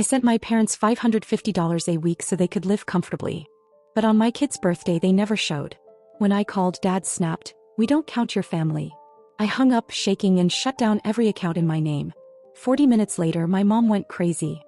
I sent my parents $550 a week so they could live comfortably. But on my kid's birthday they never showed. When I called, Dad snapped, "We don't count your family." I hung up shaking and shut down every account in my name. 40 minutes later my mom went crazy.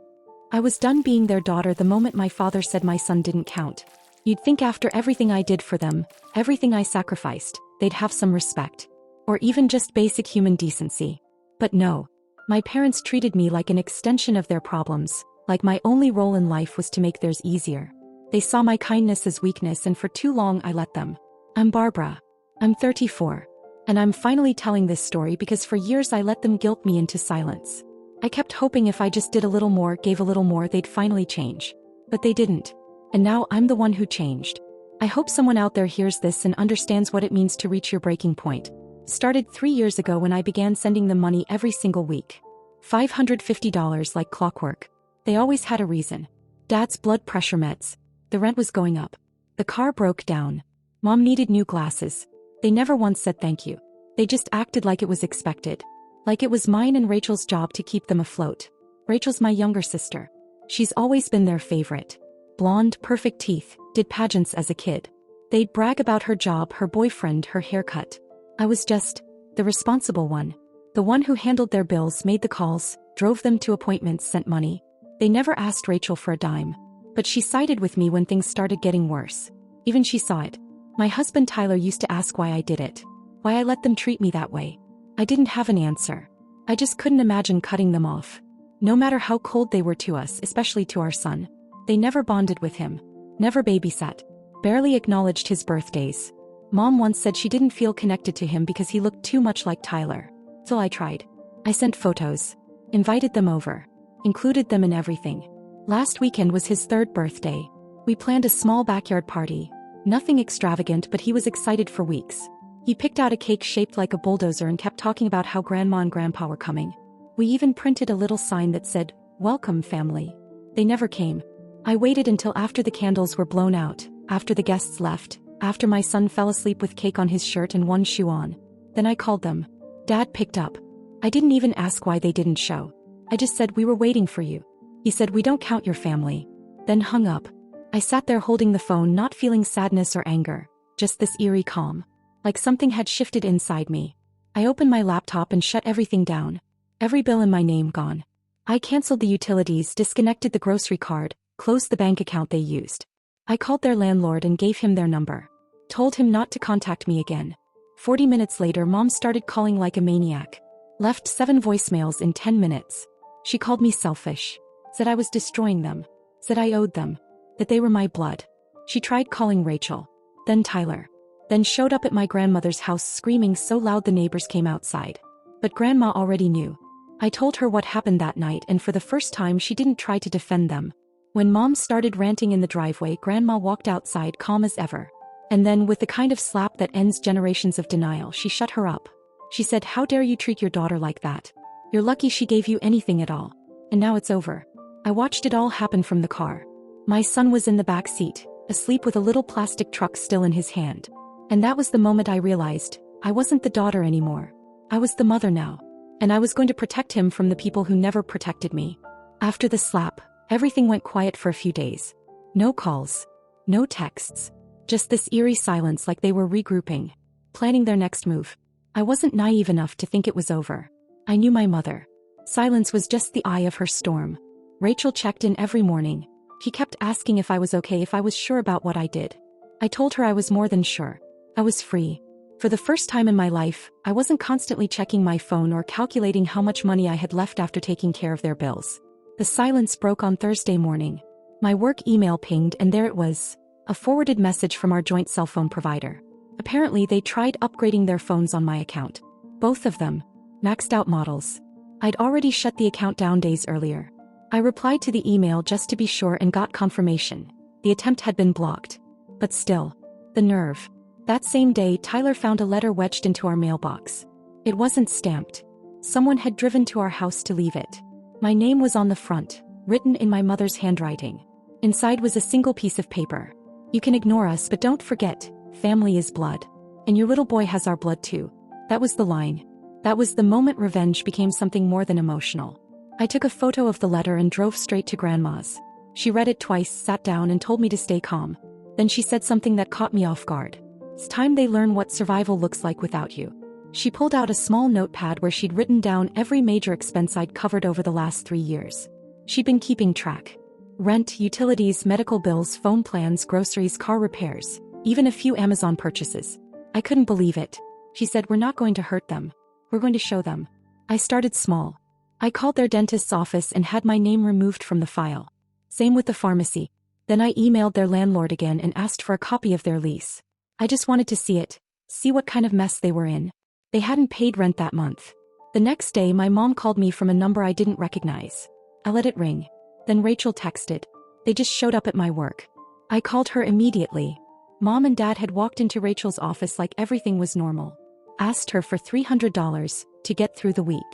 I was done being their daughter the moment my father said my son didn't count. You'd think after everything I did for them, everything I sacrificed, they'd have some respect. Or even just basic human decency. But no. My parents treated me like an extension of their problems, like my only role in life was to make theirs easier. They saw my kindness as weakness and for too long I let them. I'm Barbara. I'm 34. And I'm finally telling this story because for years I let them guilt me into silence. I kept hoping if I just did a little more, gave a little more, they'd finally change. But they didn't. And now I'm the one who changed. I hope someone out there hears this and understands what it means to reach your breaking point. Started 3 years ago when I began sending them money every single week. $550 like clockwork. They always had a reason. Dad's blood pressure meds. The rent was going up. The car broke down. Mom needed new glasses. They never once said thank you. They just acted like it was expected. Like it was mine and Rachel's job to keep them afloat. Rachel's my younger sister. She's always been their favorite. Blonde, perfect teeth, did pageants as a kid. They'd brag about her job, her boyfriend, her haircut. I was just the responsible one. The one who handled their bills, made the calls, drove them to appointments, sent money. They never asked Rachel for a dime. But she sided with me when things started getting worse. Even she saw it. My husband Tyler used to ask why I did it. Why I let them treat me that way. I didn't have an answer. I just couldn't imagine cutting them off. No matter how cold they were to us, especially to our son. They never bonded with him. Never babysat. Barely acknowledged his birthdays. Mom once said she didn't feel connected to him because he looked too much like Tyler. So I tried. I sent photos. Invited them over. Included them in everything. Last weekend was his 3rd birthday. We planned a small backyard party. Nothing extravagant, but he was excited for weeks. He picked out a cake shaped like a bulldozer and kept talking about how Grandma and Grandpa were coming. We even printed a little sign that said, "Welcome, family." They never came. I waited until after the candles were blown out, after the guests left, after my son fell asleep with cake on his shirt and one shoe on. Then I called them. Dad picked up. I didn't even ask why they didn't show. I just said, "We were waiting for you." He said, "We don't count your family." Then hung up. I sat there holding the phone, not feeling sadness or anger, just this eerie calm. Like something had shifted inside me. I opened my laptop and shut everything down. Every bill in my name gone. I canceled the utilities, disconnected the grocery card, closed the bank account they used. I called their landlord and gave him their number. Told him not to contact me again. 40 minutes later, Mom started calling like a maniac. Left 7 voicemails in 10 minutes. She called me selfish. Said I was destroying them. Said I owed them. That they were my blood. She tried calling Rachel. Then Tyler. Then showed up at my grandmother's house screaming so loud the neighbors came outside. But Grandma already knew. I told her what happened that night, and for the first time she didn't try to defend them. When Mom started ranting in the driveway, Grandma walked outside calm as ever. And then, with the kind of slap that ends generations of denial, she shut her up. She said, "How dare you treat your daughter like that? You're lucky she gave you anything at all. And now it's over." I watched it all happen from the car. My son was in the back seat, asleep with a little plastic truck still in his hand. And that was the moment I realized, I wasn't the daughter anymore. I was the mother now. And I was going to protect him from the people who never protected me. After the slap, everything went quiet for a few days. No calls. No texts. Just this eerie silence, like they were regrouping. Planning their next move. I wasn't naive enough to think it was over. I knew my mother. Silence was just the eye of her storm. Rachel checked in every morning. She kept asking if I was okay, if I was sure about what I did. I told her I was more than sure. I was free. For the first time in my life, I wasn't constantly checking my phone or calculating how much money I had left after taking care of their bills. The silence broke on Thursday morning. My work email pinged, and there it was. A forwarded message from our joint cell phone provider. Apparently they tried upgrading their phones on my account. Both of them. Maxed out models. I'd already shut the account down days earlier. I replied to the email just to be sure and got confirmation. The attempt had been blocked. But still. The nerve. That same day, Tyler found a letter wedged into our mailbox. It wasn't stamped. Someone had driven to our house to leave it. My name was on the front, written in my mother's handwriting. Inside was a single piece of paper. "You can ignore us, but don't forget, family is blood. And your little boy has our blood too." That was the line. That was the moment revenge became something more than emotional. I took a photo of the letter and drove straight to Grandma's. She read it twice, sat down and told me to stay calm. Then she said something that caught me off guard. It's time they learn what survival looks like without you. She pulled out a small notepad where she'd written down every major expense I'd covered over the last 3 years. She'd been keeping track. Rent, utilities, medical bills, phone plans, groceries, car repairs, even a few Amazon purchases. I couldn't believe it. She said, "We're not going to hurt them. We're going to show them." I started small. I called their dentist's office and had my name removed from the file. Same with the pharmacy. Then I emailed their landlord again and asked for a copy of their lease. I just wanted to see it, see what kind of mess they were in. They hadn't paid rent that month. The next day my mom called me from a number I didn't recognize. I let it ring. Then Rachel texted. They just showed up at my work. I called her immediately. Mom and Dad had walked into Rachel's office like everything was normal. Asked her for $300 to get through the week.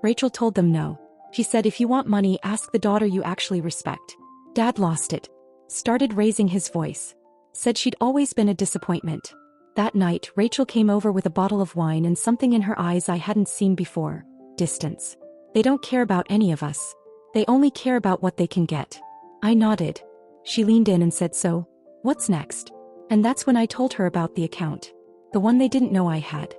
Rachel told them no. She said, "If you want money, ask the daughter you actually respect." Dad lost it. Started raising his voice. Said she'd always been a disappointment. That night, Rachel came over with a bottle of wine and something in her eyes I hadn't seen before. Distance. They don't care about any of us. They only care about what they can get. I nodded. She leaned in and said, "So, what's next?" And that's when I told her about the account. The one they didn't know I had.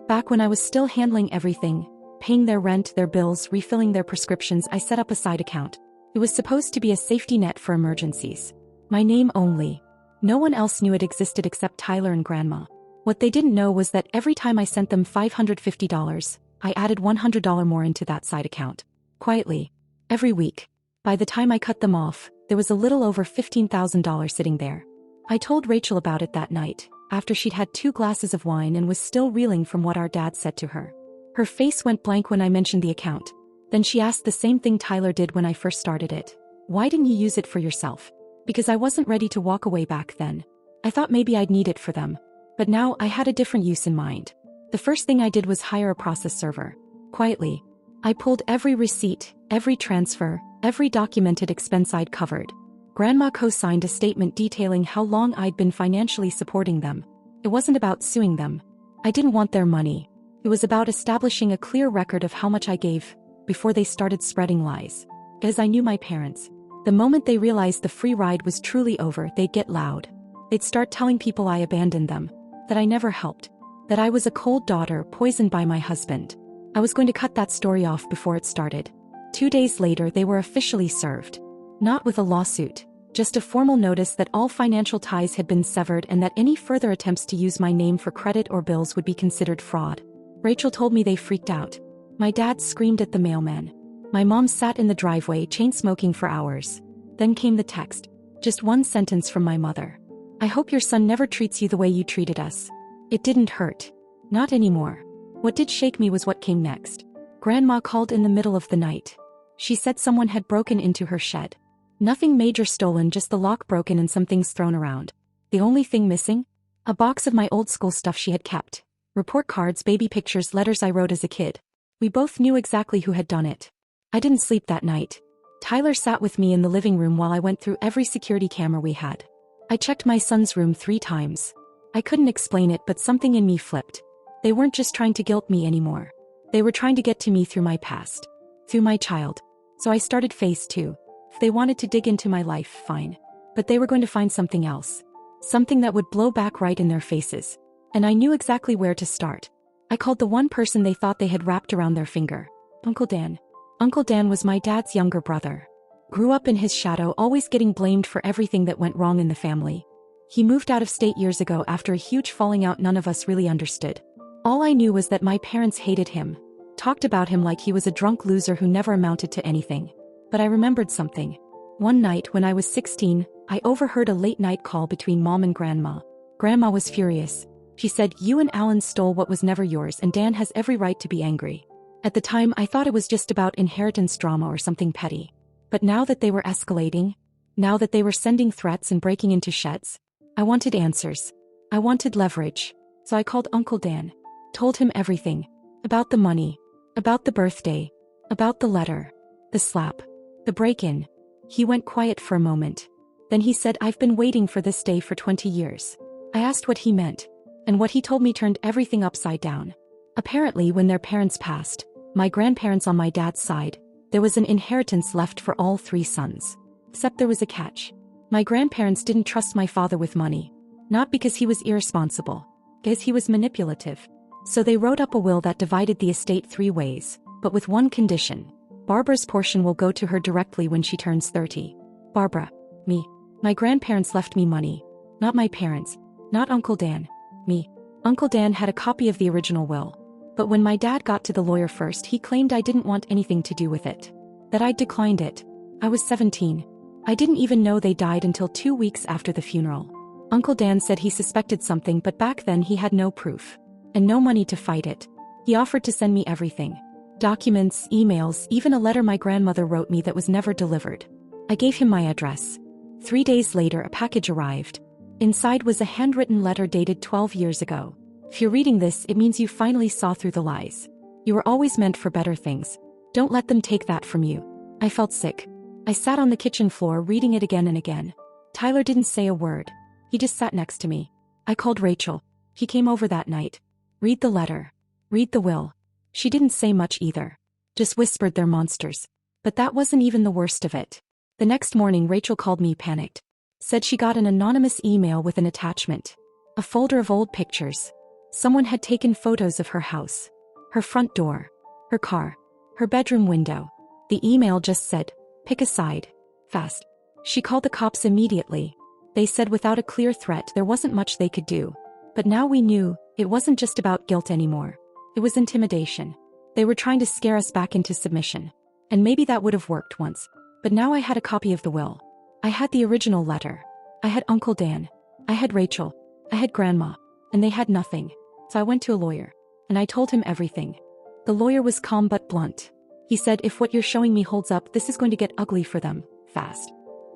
Back when I was still handling everything, paying their rent, their bills, refilling their prescriptions, I set up a side account. It was supposed to be a safety net for emergencies. My name only. No one else knew it existed except Tyler and Grandma. What they didn't know was that every time I sent them $550, I added $100 more into that side account. Quietly. Every week. By the time I cut them off, there was a little over $15,000 sitting there. I told Rachel about it that night, after she'd had 2 glasses of wine and was still reeling from what our dad said to her. Her face went blank when I mentioned the account. Then she asked the same thing Tyler did when I first started it. "Why didn't you use it for yourself?" Because I wasn't ready to walk away back then. I thought maybe I'd need it for them. But now I had a different use in mind. The first thing I did was hire a process server. Quietly. I pulled every receipt, every transfer, every documented expense I'd covered. Grandma co-signed a statement detailing how long I'd been financially supporting them. It wasn't about suing them. I didn't want their money. It was about establishing a clear record of how much I gave, before they started spreading lies. As I knew my parents. The moment they realized the free ride was truly over, they'd get loud. They'd start telling people I abandoned them, that I never helped, that I was a cold daughter poisoned by my husband. I was going to cut that story off before it started. 2 days later, they were officially served. Not with a lawsuit, just a formal notice that all financial ties had been severed and that any further attempts to use my name for credit or bills would be considered fraud. Rachel told me they freaked out. My dad screamed at the mailman. My mom sat in the driveway chain-smoking for hours. Then came the text. Just one sentence from my mother. "I hope your son never treats you the way you treated us." It didn't hurt. Not anymore. What did shake me was what came next. Grandma called in the middle of the night. She said someone had broken into her shed. Nothing major stolen, just the lock broken and some things thrown around. The only thing missing? A box of my old school stuff she had kept. Report cards, baby pictures, letters I wrote as a kid. We both knew exactly who had done it. I didn't sleep that night. Tyler sat with me in the living room while I went through every security camera we had. I checked my son's room 3 times. I couldn't explain it, but something in me flipped. They weren't just trying to guilt me anymore. They were trying to get to me through my past. Through my child. So I started phase 2. If they wanted to dig into my life, fine. But they were going to find something else. Something that would blow back right in their faces. And I knew exactly where to start. I called the one person they thought they had wrapped around their finger. Uncle Dan. Uncle Dan was my dad's younger brother. Grew up in his shadow, always getting blamed for everything that went wrong in the family. He moved out of state years ago after a huge falling out none of us really understood. All I knew was that my parents hated him. Talked about him like he was a drunk loser who never amounted to anything. But I remembered something. One night when I was 16, I overheard a late-night call between Mom and Grandma. Grandma was furious. She said, "You and Alan stole what was never yours and Dan has every right to be angry." At the time I thought it was just about inheritance drama or something petty. But now that they were escalating, now that they were sending threats and breaking into sheds, I wanted answers. I wanted leverage. So I called Uncle Dan. Told him everything. About the money. About the birthday. About the letter. The slap. The break-in. He went quiet for a moment. Then he said, "I've been waiting for this day for 20 years. I asked what he meant. And what he told me turned everything upside down. Apparently when their parents passed, my grandparents on my dad's side, There was an inheritance left for all 3 sons. Except there was a catch. My grandparents didn't trust my father with money. Not because he was irresponsible. Because he was manipulative. So they wrote up a will that divided the estate 3 ways, but with one condition. Barbara's portion will go to her directly when she turns 30. Barbara. Me. My grandparents left me money. Not my parents. Not Uncle Dan. Me. Uncle Dan had a copy of the original will. But when my dad got to the lawyer first, he claimed I didn't want anything to do with it. That I'd declined it. I was 17. I didn't even know they died until 2 weeks after the funeral. Uncle Dan said he suspected something, but back then he had no proof. And no money to fight it. He offered to send me everything. Documents, emails, even a letter my grandmother wrote me that was never delivered. I gave him my address. 3 days later, a package arrived. Inside was a handwritten letter dated 12 years ago. If you're reading this, it means you finally saw through the lies. You were always meant for better things. Don't let them take that from you. I felt sick. I sat on the kitchen floor reading it again and again. Tyler didn't say a word. He just sat next to me. I called Rachel. He came over that night. Read the letter. Read the will. She didn't say much either. Just whispered they're monsters. But that wasn't even the worst of it. The next morning Rachel called me panicked. Said she got an anonymous email with an attachment. A folder of old pictures. Someone had taken photos of her house. Her front door. Her car. Her bedroom window. The email just said, pick a side. Fast. She called the cops immediately. They said without a clear threat there wasn't much they could do. But now we knew, it wasn't just about guilt anymore. It was intimidation. They were trying to scare us back into submission. And maybe that would have worked once. But now I had a copy of the will. I had the original letter. I had Uncle Dan. I had Rachel. I had Grandma. And they had nothing. So I went to a lawyer. And I told him everything. The lawyer was calm but blunt. He said, if what you're showing me holds up, this is going to get ugly for them, fast.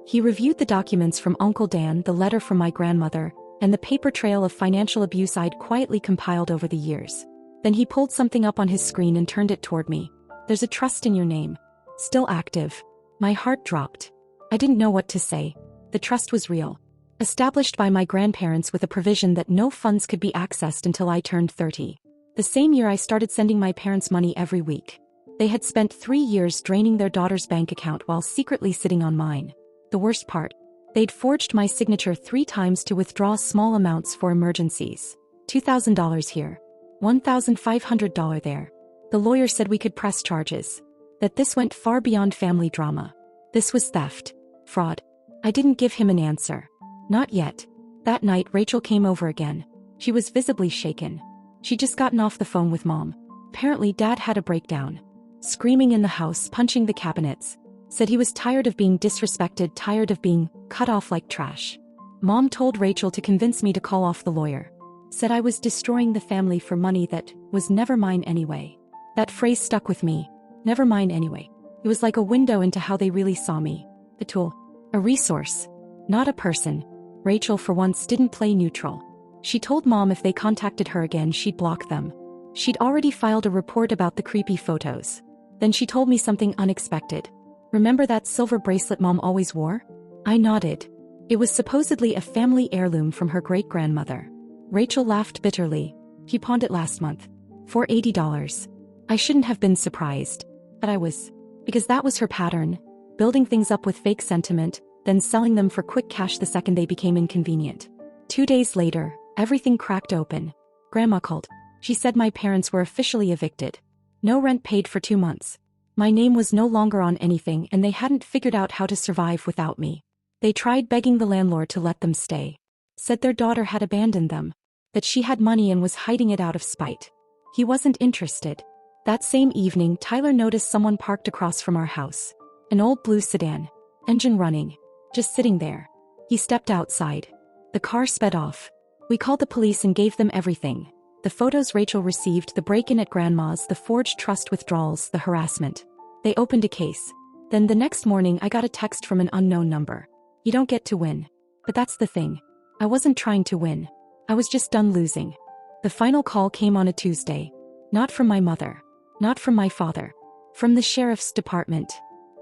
He reviewed the documents from Uncle Dan, the letter from my grandmother, and the paper trail of financial abuse I'd quietly compiled over the years. Then he pulled something up on his screen and turned it toward me. There's a trust in your name. Still active. My heart dropped. I didn't know what to say. The trust was real. Established by my grandparents with a provision that no funds could be accessed until I turned 30. The same year I started sending my parents money every week. They had spent 3 years draining their daughter's bank account while secretly sitting on mine. The worst part. They'd forged my signature 3 times to withdraw small amounts for emergencies. $2,000 here. $1,500 there. The lawyer said we could press charges. That this went far beyond family drama. This was theft. Fraud. I didn't give him an answer. Not yet. That night Rachel came over again. She was visibly shaken. She'd just gotten off the phone with Mom. Apparently Dad had a breakdown. Screaming in the house, punching the cabinets. Said he was tired of being disrespected, tired of being cut off like trash. Mom told Rachel to convince me to call off the lawyer. Said I was destroying the family for money that was never mine anyway. That phrase stuck with me. Never mine anyway. It was like a window into how they really saw me. A tool. A resource. Not a person. Rachel for once didn't play neutral. She told Mom if they contacted her again she'd block them. She'd already filed a report about the creepy photos. Then she told me something unexpected. Remember that silver bracelet Mom always wore? I nodded. It was supposedly a family heirloom from her great-grandmother. Rachel laughed bitterly. He pawned it last month. For $80. I shouldn't have been surprised. But I was. Because that was her pattern. Building things up with fake sentiment, then selling them for quick cash the second they became inconvenient. 2 days later, everything cracked open. Grandma called. She said my parents were officially evicted. No rent paid for 2 months. My name was no longer on anything and they hadn't figured out how to survive without me. They tried begging the landlord to let them stay. Said their daughter had abandoned them. That she had money and was hiding it out of spite. He wasn't interested. That same evening, Tyler noticed someone parked across from our house. An old blue sedan. Engine running. Just sitting there. He stepped outside. The car sped off. We called the police and gave them everything. The photos Rachel received, the break-in at Grandma's, the forged trust withdrawals, the harassment. They opened a case. Then the next morning I got a text from an unknown number. You don't get to win. But that's the thing. I wasn't trying to win. I was just done losing. The final call came on a Tuesday. Not from my mother. Not from my father. From the sheriff's department.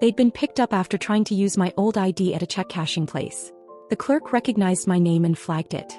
They'd been picked up after trying to use my old ID at a check cashing place. The clerk recognized my name and flagged it.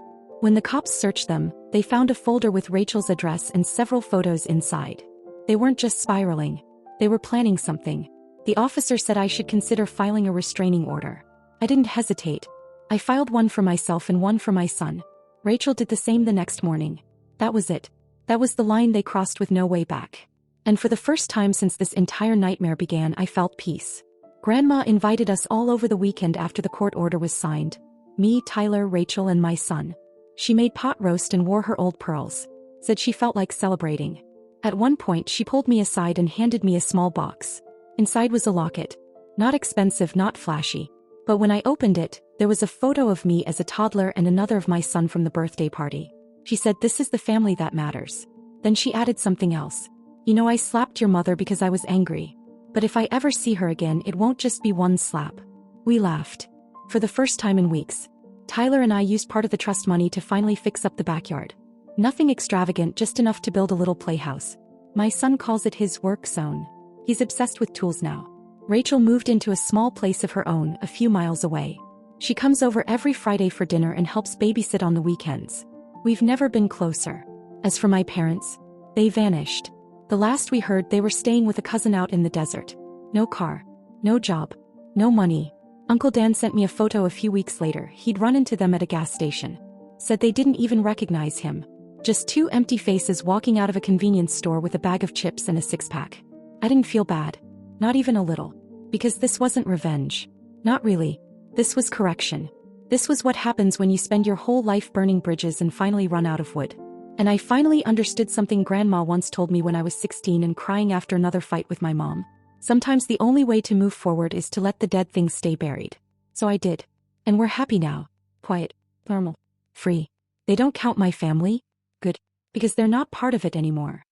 When the cops searched them, they found a folder with Rachel's address and several photos inside. They weren't just spiraling. They were planning something. The officer said I should consider filing a restraining order. I didn't hesitate. I filed one for myself and one for my son. Rachel did the same the next morning. That was it. That was the line they crossed with no way back. And for the first time since this entire nightmare began, I felt peace. Grandma invited us all over the weekend after the court order was signed. Me, Tyler, Rachel, and my son. She made pot roast and wore her old pearls. Said she felt like celebrating. At one point she pulled me aside and handed me a small box. Inside was a locket. Not expensive, not flashy. But when I opened it, there was a photo of me as a toddler and another of my son from the birthday party. She said, "This is the family that matters." Then she added something else. "You know, I slapped your mother because I was angry. But if I ever see her again, it won't just be one slap." We laughed. For the first time in weeks, Tyler and I used part of the trust money to finally fix up the backyard. Nothing extravagant, just enough to build a little playhouse. My son calls it his work zone. He's obsessed with tools now. Rachel moved into a small place of her own, a few miles away. She comes over every Friday for dinner and helps babysit on the weekends. We've never been closer. As for my parents, they vanished. The last we heard, they were staying with a cousin out in the desert. No car, no job, no money. Uncle Dan sent me a photo a few weeks later. He'd run into them at a gas station. Said they didn't even recognize him. Just two empty faces walking out of a convenience store with a bag of chips and a six-pack. I didn't feel bad. Not even a little. Because this wasn't revenge. Not really. This was correction. This was what happens when you spend your whole life burning bridges and finally run out of wood. And I finally understood something Grandma once told me when I was 16 and crying after another fight with my mom. Sometimes the only way to move forward is to let the dead things stay buried. So I did. And we're happy now. Quiet. Normal. Free. They don't count my family. Good. Because they're not part of it anymore.